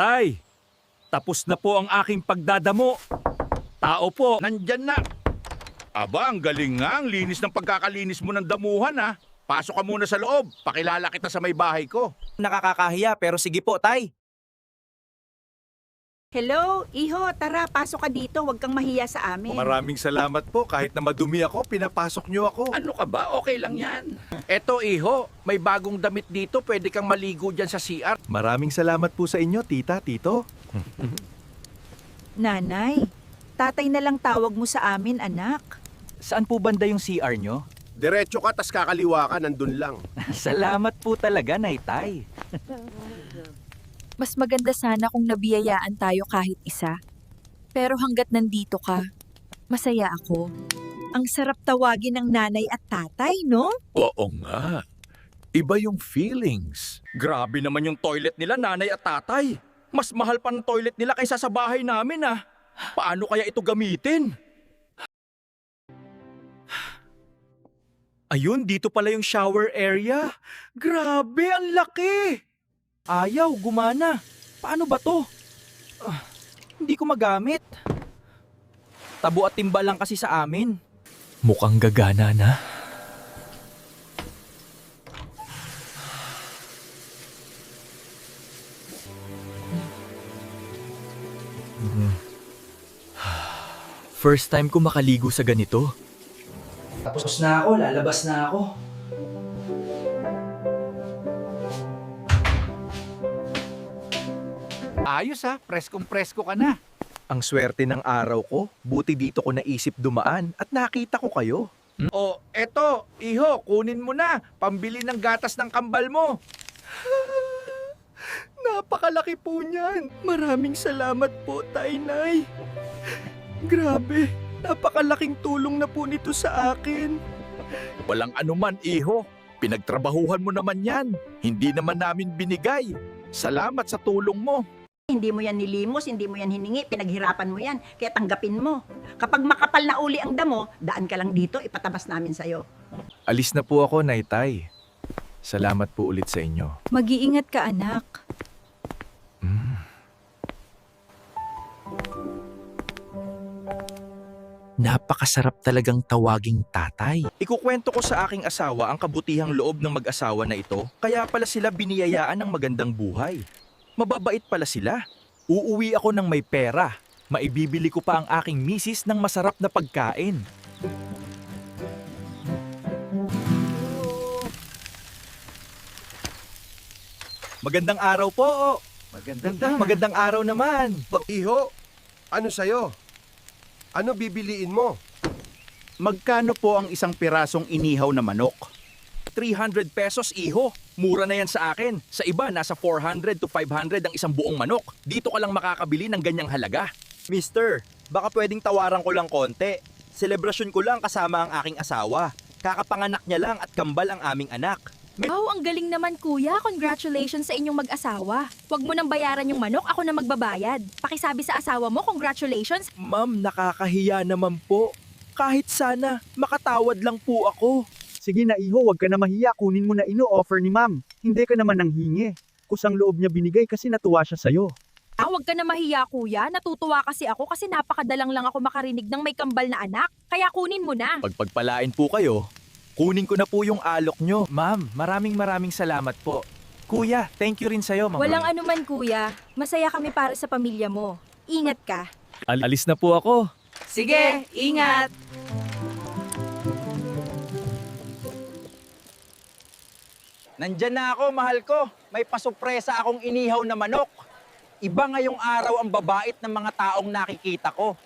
Tay, tapos na po ang aking pagdadamo. Tao po. Nandyan na. Aba, ang galing nga. Ang linis ng pagkakalinis mo ng damuhan, ha? Pasok ka muna sa loob. Pakilala kita sa may bahay ko. Nakakakahiya pero sige po, Tay. Hello, Iho, tara, pasok ka dito. Huwag kang mahiya sa amin. Maraming salamat po. Kahit na madumi ako, pinapasok niyo ako. Ano ka ba? Okay lang yan. Eto, Iho. May bagong damit dito. Pwede kang maligo dyan sa CR. Maraming salamat po sa inyo, tita, tito. Nanay, tatay na lang tawag mo sa amin, anak. Saan po banda yung CR nyo? Diretso ka, tas kakaliwa ka, nandun lang. Salamat po talaga, Nay-Tay. Mas maganda sana kung nabiyayaan tayo kahit isa. Pero hanggat nandito ka, masaya ako. Ang sarap tawagin ng nanay at tatay, no? Oo nga. Iba yung feelings. Grabe naman yung toilet nila, nanay at tatay. Mas mahal pa ng toilet nila kaysa sa bahay namin, ah. Paano kaya ito gamitin? Ayun, dito pala yung shower area. Grabe, ang laki. Ayaw, gumana. Paano ba to? Hindi ko magamit. Tabo at timba lang kasi sa amin. Mukhang gagana na. First time ko makaligo sa ganito. Tapos na ako, lalabas na ako. Ayos, ha? Preskong-presko ka na. Ang swerte ng araw ko, buti dito ko naisip dumaan at nakita ko kayo. O, eto, Iho, kunin mo na. Pambili ng gatas ng kambal mo. Napakalaki po niyan. Maraming salamat po, Tay-Nay. Grabe, napakalaking tulong na po nito sa akin. Walang anuman, Iho. Pinagtrabahuhan mo naman yan. Hindi naman namin binigay. Salamat sa tulong mo. Hindi mo yan nilimos, hindi mo yan hiningi, pinaghirapan mo yan, kaya tanggapin mo. Kapag makapal na uli ang damo, daan ka lang dito, ipatabas namin sa'yo. Alis na po ako, Nay-Tay. Salamat po ulit sa inyo. Mag-iingat ka, anak. Napakasarap talagang tawaging tatay. Ikukwento ko sa aking asawa ang kabutihang loob ng mag-asawa na ito, kaya pala sila biniyayaan ng magandang buhay. Mababait pala sila. Uuwi ako ng may pera. Maibibili ko pa ang aking misis ng masarap na pagkain. Magandang araw po. Magandang araw naman. Iho, ano sa'yo? Ano bibiliin mo? Magkano po ang isang pirasong inihaw na manok? 300 pesos, Iho. Mura na yan sa akin. Sa iba, nasa 400 to 500 ang isang buong manok. Dito ka lang makakabili ng ganyang halaga. Mister, baka pwedeng tawaran ko lang konti. Selebrasyon ko lang kasama ang aking asawa. Kakapanganak niya lang at kambal ang aming anak. Wow, ang galing naman kuya. Congratulations sa inyong mag-asawa. Huwag mo nang bayaran yung manok, ako na magbabayad. Pakisabi sa asawa mo, congratulations. Ma'am, nakakahiya naman po. Kahit sana, makatawad lang po ako. Sige na Iho, wag ka na mahiya, kunin mo na ino-offer ni ma'am. Hindi ka naman nanghingi. Kusang loob niya binigay kasi natuwa siya sa'yo. Huwag ka na mahiya kuya. Natutuwa kasi ako kasi napakadalang lang ako makarinig ng may kambal na anak. Kaya kunin mo na. Pagpagpalain po kayo, kunin ko na po yung alok nyo. Ma'am, maraming salamat po. Kuya, thank you rin sa'yo, ma'am. Walang anuman kuya. Masaya kami para sa pamilya mo. Ingat ka. Alis na po ako. Sige, ingat! Nandyan na ako, mahal ko. May pasupresa akong inihaw na manok. Iba ngayong araw ang babait ng mga taong nakikita ko.